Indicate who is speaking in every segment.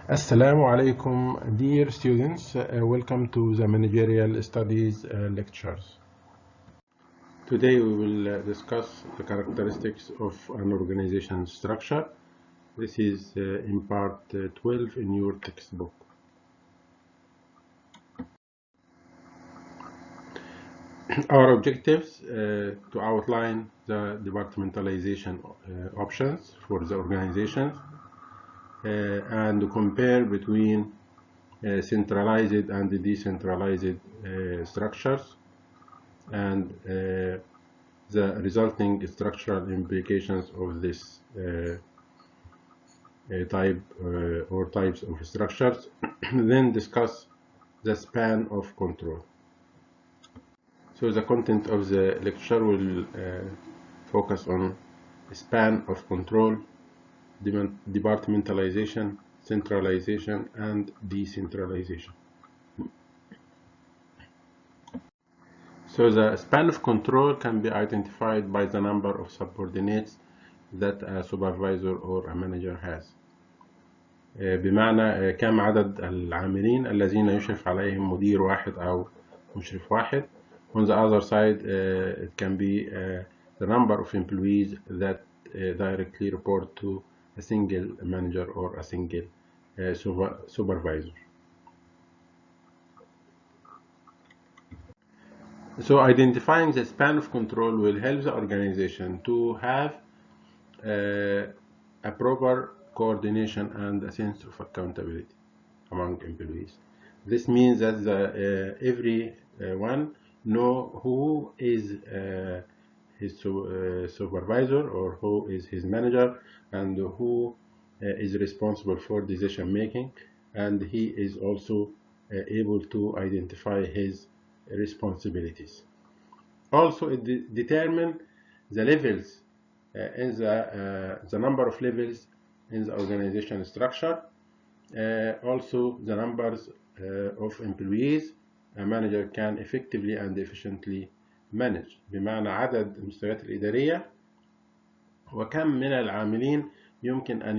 Speaker 1: Assalamu alaikum, dear students. Welcome to the Managerial Studies lectures. Today we will discuss the characteristics of an organization structure. This is in part 12 in your textbook. Our objectives to outline the departmentalization options for the organizations and to compare between centralized and decentralized structures and the resulting structural implications of this type or types of structures. Then discuss the span of control. So the content of the lecture will focus on span of control, departmentalization, centralization, and decentralization. So the span of control can be identified by the number of subordinates that a supervisor or a manager has. بمعنى كم عدد العاملين الذين يشرف عليهم مدير واحد أو مشرف واحد. On the other side, it can be the number of employees that directly report to a single manager or a single supervisor. So identifying the span of control will help the organization to have a proper coordination and a sense of accountability among employees. This means that everyone know who is his supervisor or who is his manager and who is responsible for decision making, and he is also able to identify his responsibilities. Also, it determine the levels in the number of levels in the organization structure. Also, the numbers of employees a manager can effectively and efficiently manage. بمعنى عدد المستويات الإدارية وكم من العاملين يمكن أن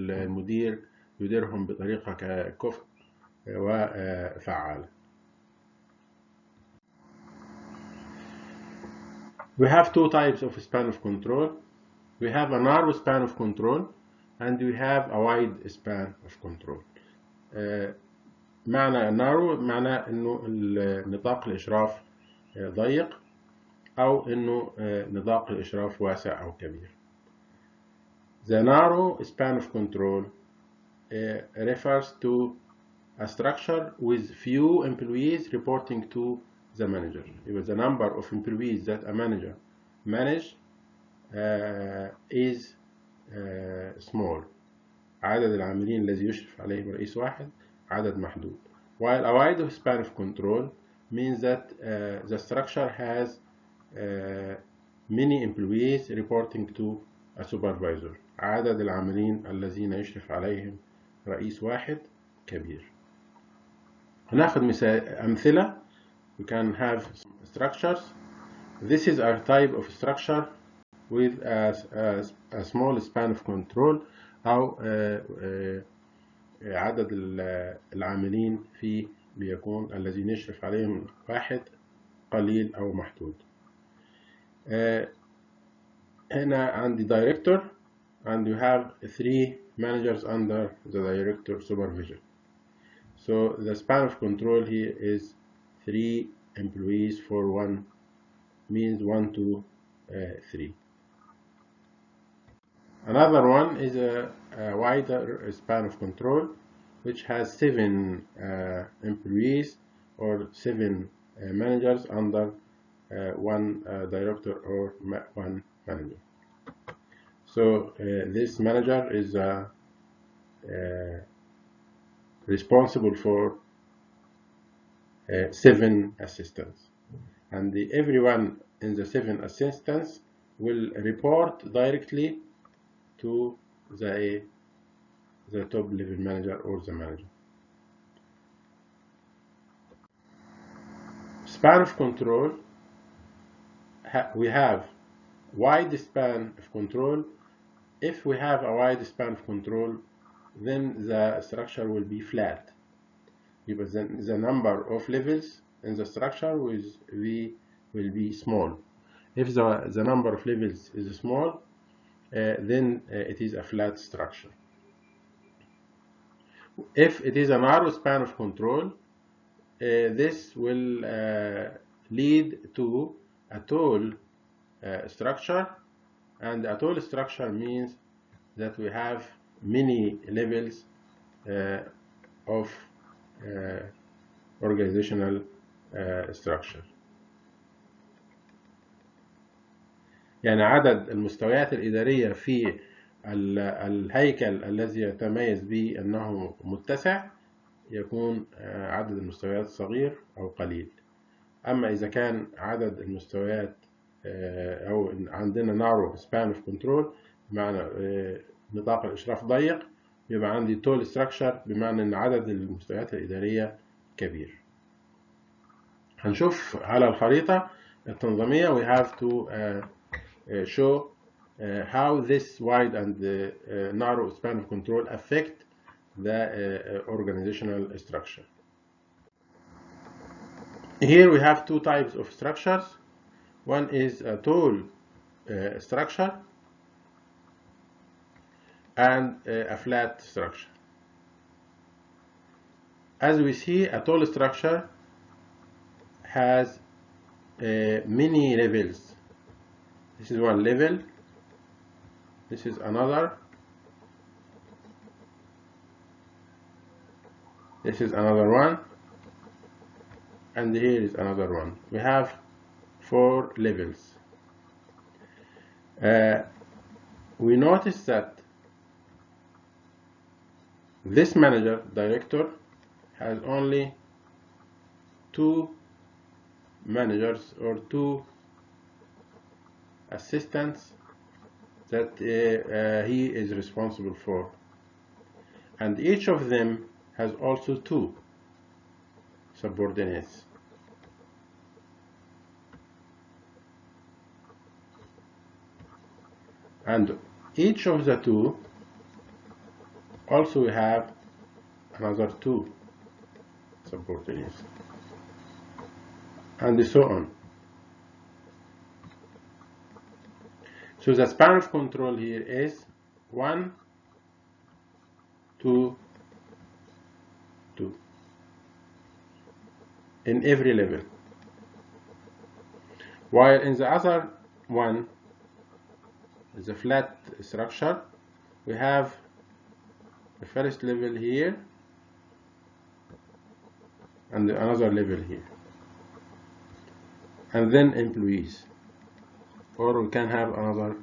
Speaker 1: المدير يديرهم بطريقة كفء وفعالة. We have two types of span of control. We have a narrow span of control and we have a wide span of control. معنى narrow معنى انه نطاق الاشراف ضيق او انه نطاق الاشراف واسع او كبير. The narrow span of control refers to a structure with few employees reporting to the manager. The number of employees that a manager manage is small. عدد العاملين الذي يشرف عليهم رئيس واحد عدد محدود. While a wide span of control means that the structure has many employees reporting to a supervisor. عدد العاملين الذين يشرف عليهم رئيس واحد كبير. هناخد أمثلة. We can have structures. This is a type of structure with a small span of control أو عدد العاملين فيه بيكون الذين يشرف عليهم واحد قليل أو محدود. هنا عندي director and you have 3 managers under the director supervision. So the span of control here is 3 employees for 1, means 1 to 3. Another one is a wider span of control, which has 7 employees or 7 managers under 1 director or 1 manager. So this manager is responsible for 7 assistants, and everyone in the 7 assistants will report directly to the top level manager or the manager. Span of control, we have wide span of control. If we have a wide span of control, then the structure will be flat. Because then the number of levels in the structure will be small. If the number of levels is small, then it is a flat structure. If it is a narrow span of control, this will lead to a tall structure, and a tall structure means that we have many levels of organizational structure. يعني عدد المستويات الإدارية في الهيكل الذي يتميز بأنه متسع يكون عدد المستويات صغير أو قليل. أما إذا كان عدد المستويات أو عندنا narrow span of control بمعنى نطاق الإشراف ضيق، يبقى عندي tall structure بمعنى أن عدد المستويات الإدارية كبير. هنشوف على الخريطة التنظيمية we have to show how this wide and narrow span of control affect the organizational structure. Here we have two types of structures. One is a tall structure and a flat structure. As we see, a tall structure has many levels. This is one level, this is another, this is another one, and here is another one. We have 4 levels. We notice that this manager, director, has only 2 managers or 2 assistants that he is responsible for, and each of them has also 2 subordinates. And each of the 2 also have another 2 subordinates, and so on. So the span of control here is 1, 2, 2 in every level. While in the other one, the flat structure, we have the first level here and another level here, and then employees, or we can have another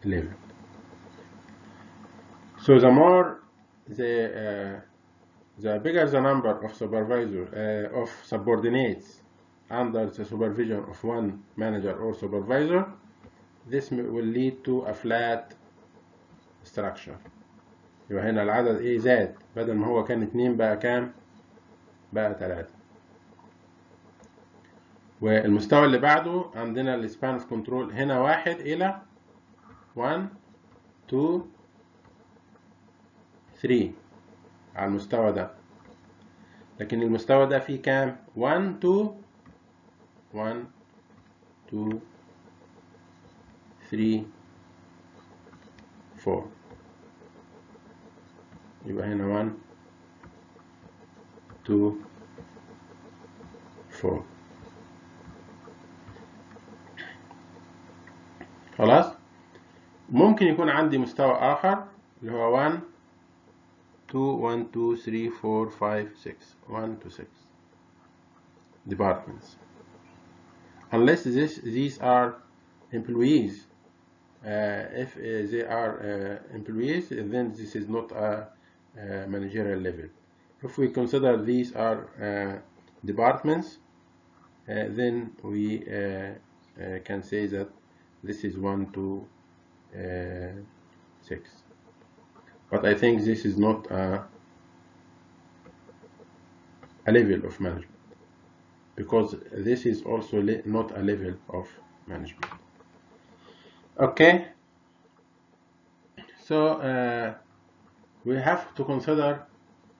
Speaker 1: level. So the more the bigger the number of supervisor of subordinates under the supervision of one manager or supervisor, this will lead to a flat structure. يبقى هنا العدد ايه زاد، بدل ما هو كان 2 بقى كام؟ بقى 3. والمستوى اللي بعده عندنا السبان اوف كنترول هنا 1 إلى 1 2 3 على المستوى ده، لكن المستوى ده فيه كام؟ 1 2 1 2 3 4. يبقى هنا 1 2 4. خلاص. ممكن يكون عندي مستوى آخر اللي هو 1 2 1 2 3 4 5 6 1 to 6 departments, unless these are employees. If they are employees, then this is not a managerial level. If we consider these are departments, then we can say that this is 1 to 6. But I think this is not a level of management, because this is also not a level of management. Okay, So we have to consider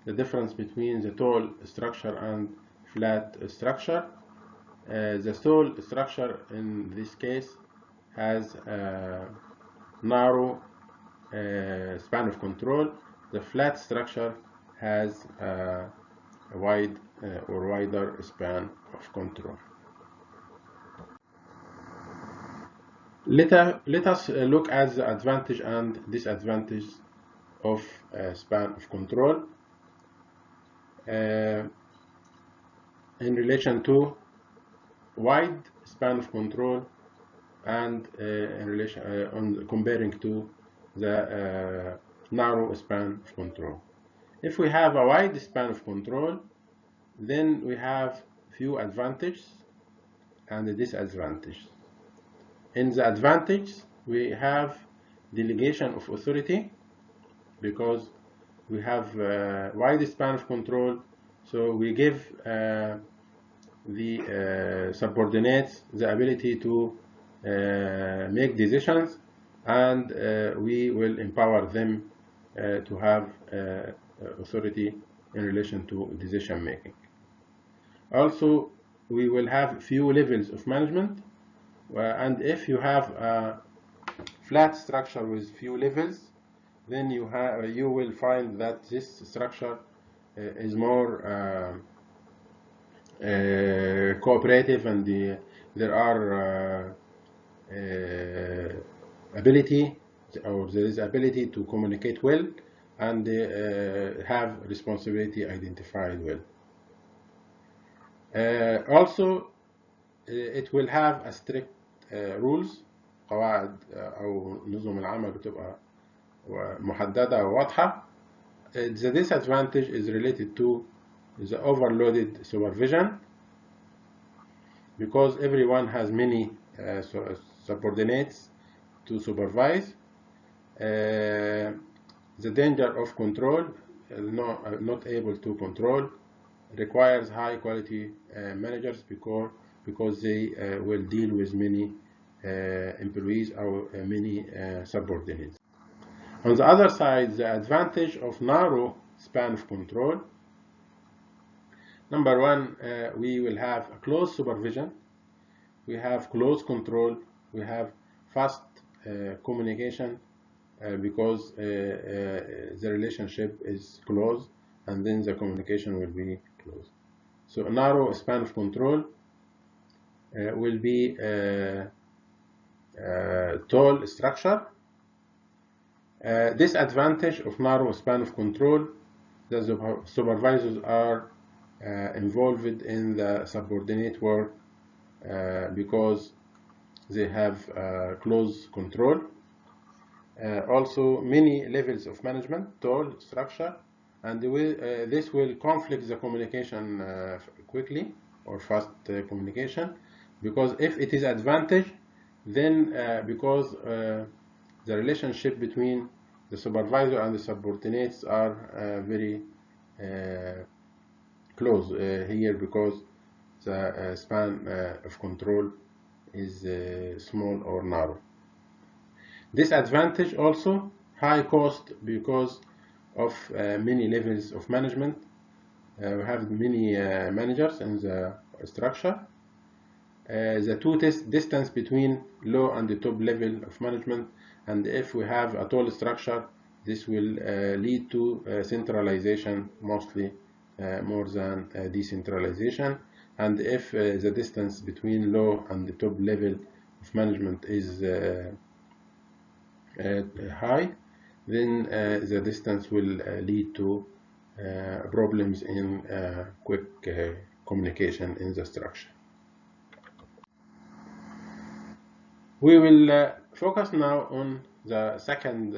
Speaker 1: the difference between the tall structure and flat structure. The tall structure in this case has a narrow span of control. The flat structure has a wide or wider span of control. Let us look at the advantage and disadvantage of span of control in relation to wide span of control and in relation on comparing to the narrow span of control. If we have a wide span of control, then we have few advantages and disadvantages. In the advantage, we have delegation of authority because we have a wide span of control, so we give the subordinates the ability to make decisions, and we will empower them to have authority in relation to decision making. Also, we will have few levels of management, and if you have a flat structure with few levels, then you will find that this structure is more cooperative, and there are ability, or there is ability to communicate well and have responsibility identified well. Also, it will have a strict rules. قواعد أو نظم العمل بتبقى محددة وواضحة. The disadvantage is related to the overloaded supervision, because everyone has many subordinates to supervise. The danger of control, not able to control, requires high quality managers because they will deal with many employees or many subordinates. On the other side, the advantage of narrow span of control: number one, we will have a close supervision, we have close control, we have fast communication because the relationship is close, and then the communication will be close. So a narrow span of control will be tall structure. Disadvantage of narrow span of control: the supervisors are involved in the subordinate work because they have close control. Also, many levels of management, tall structure, and this will conflict the communication quickly, or fast communication, because if it is advantage, then because the relationship between the supervisor and the subordinates are very close here, because the span of control is small or narrow. Disadvantage also: high cost because of many levels of management. We have many managers in the structure. The two distance between low and the top level of management, and if we have a tall structure, this will lead to centralization mostly more than decentralization. And if the distance between low and the top level of management is high, then the distance will lead to problems in quick communication in the structure. We will focus now on the second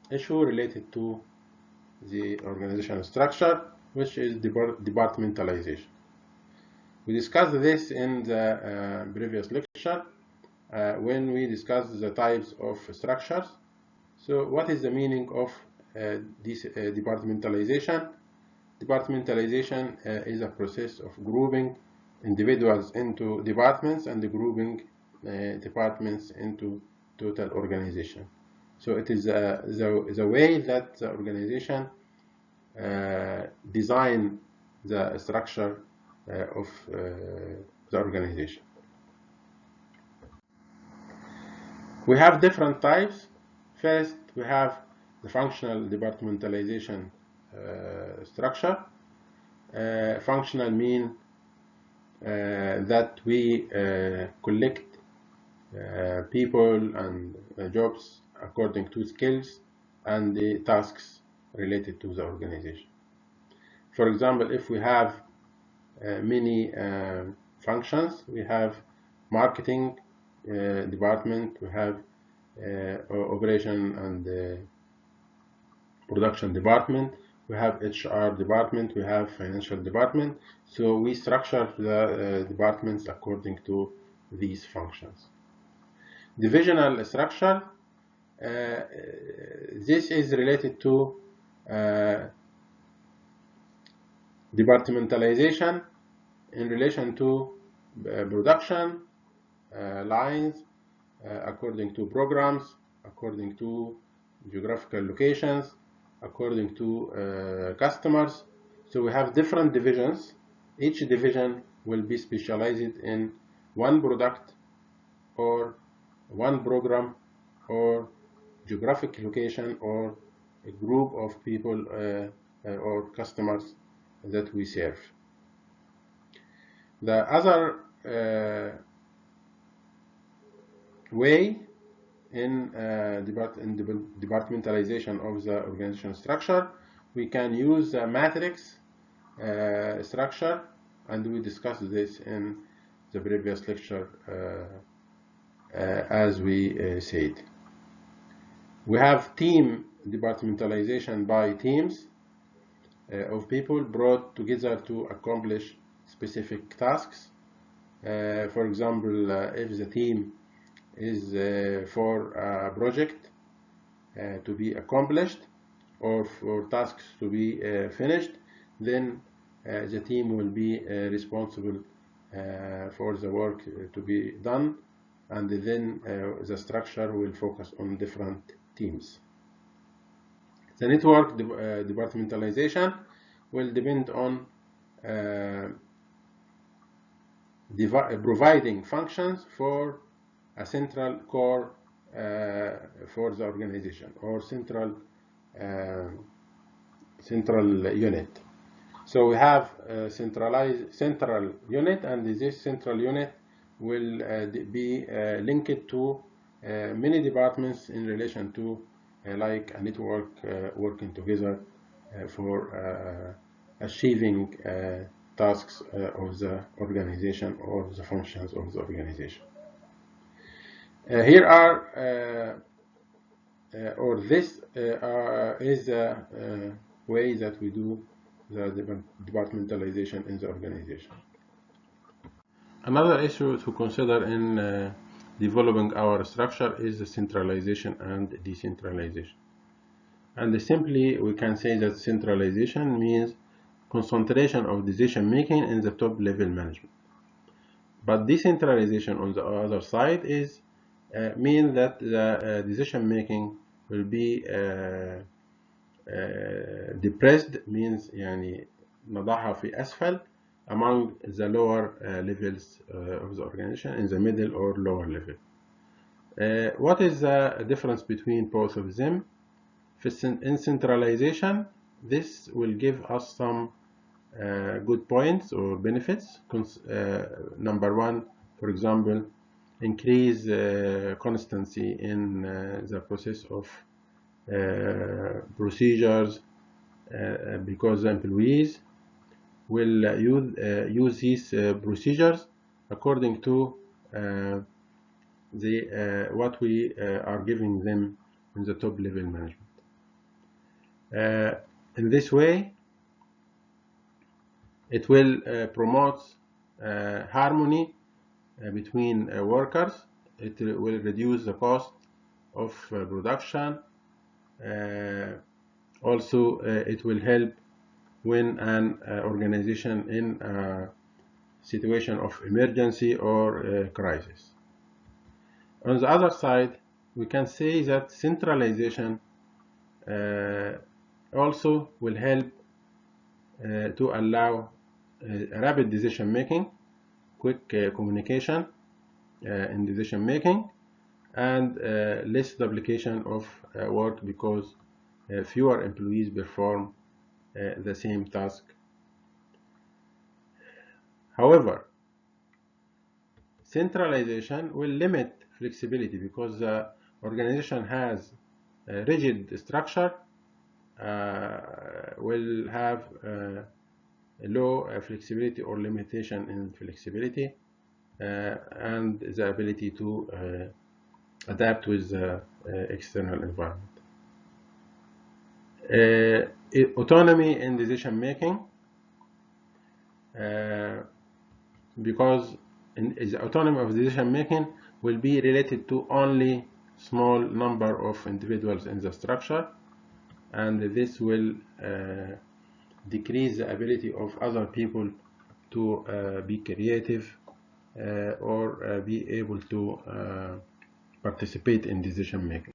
Speaker 1: issue related to the organizational structure, which is departmentalization. We discussed this in the previous lecture when we discussed the types of structures. So what is the meaning of this departmentalization? Departmentalization is a process of grouping individuals into departments and grouping departments into total organization. So it is the way that the organization design the structure of the organization. We have different types. First, we have the functional departmentalization structure. Functional mean that we collect people and jobs according to skills and the tasks related to the organization. For example, if we have many functions, we have marketing department, we have operation and production department, we have HR department, we have financial department. So we structure the departments according to these functions. Divisional structure, this is related to departmentalization in relation to production lines, according to programs, according to geographical locations, according to customers. So we have different divisions. Each division will be specialized in one product or one program or geographic location or a group of people or customers that we serve. The other way in departmentalization of the organization structure, we can use a matrix structure, and we discussed this in the previous lecture as we said. We have team departmentalization by teams of people brought together to accomplish specific tasks. For example, if the team is for a project to be accomplished or for tasks to be finished, then the team will be responsible for the work to be done, and then the structure will focus on different teams. The network departmentalization will depend on providing functions for a central core for the organization, or central unit. So we have a central unit, and this central unit will be linked to many departments in relation to like a network working together for achieving tasks of the organization or the functions of the organization. Here are, or this is the way that we do the departmentalization in the organization. Another issue to consider in developing our structure is the centralization and decentralization. And simply we can say that centralization means concentration of decision making in the top level management. But decentralization on the other side is mean that the decision making will be depressed, means يعني نضعها في أسفل among the lower levels of the organization, in the middle or lower level. What is the difference between both of them? In centralization, this will give us some good points or benefits. Number one, for example, increase constancy in the process of procedures, because the employees will use these procedures according to what we are giving them in the top level management. In this way, it will promote harmony between workers. It will reduce the cost of production. Also, it will help when an organization in a situation of emergency or crisis. On the other side, we can say that centralization also will help to allow rapid decision making, quick communication in decision making, and less duplication of work, because fewer employees perform the same task. However, centralization will limit flexibility because the organization has a rigid structure, will have low flexibility or limitation in flexibility, and the ability to adapt with the external environment. Autonomy in decision making, because the autonomy of decision making will be related to only small number of individuals in the structure, and this will decrease the ability of other people to be creative or be able to participate in decision making.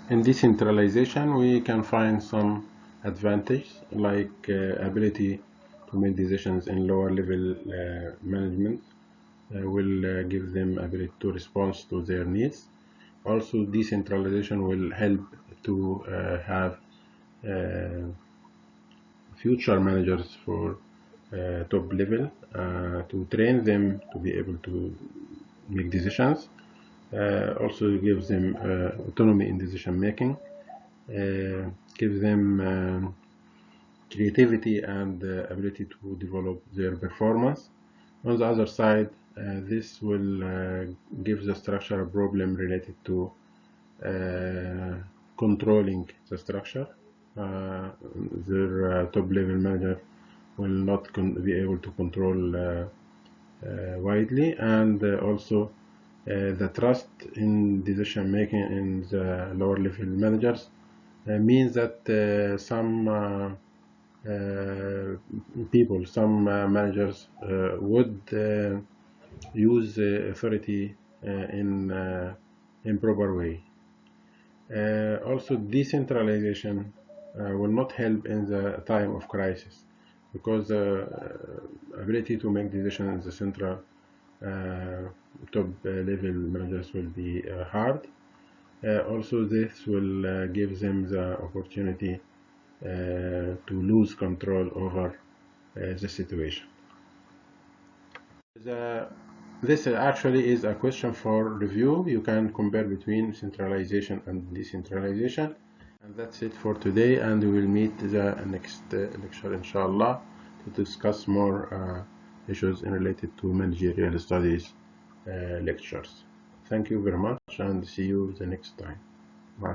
Speaker 1: In decentralization, we can find some advantages like ability to make decisions in lower level management will give them ability to respond to their needs. Also, decentralization will help to have future managers for top level to train them to be able to make decisions. Also gives them autonomy in decision making, gives them creativity and ability to develop their performance. On the other side, this will give the structure a problem related to controlling the structure. Their top level manager will not be able to control widely, and also the trust in decision making in the lower level managers means that some people, some managers would use authority in improper way. Also, decentralization will not help in the time of crisis, because the ability to make decisions in the central top level managers will be hard. Also, this will give them the opportunity to lose control over the situation. This actually is a question for review. You can compare between centralization and decentralization. And that's it for today, and we will meet the next lecture, inshallah, to discuss more issues related to managerial studies lectures. Thank you very much, and see you the next time. Ma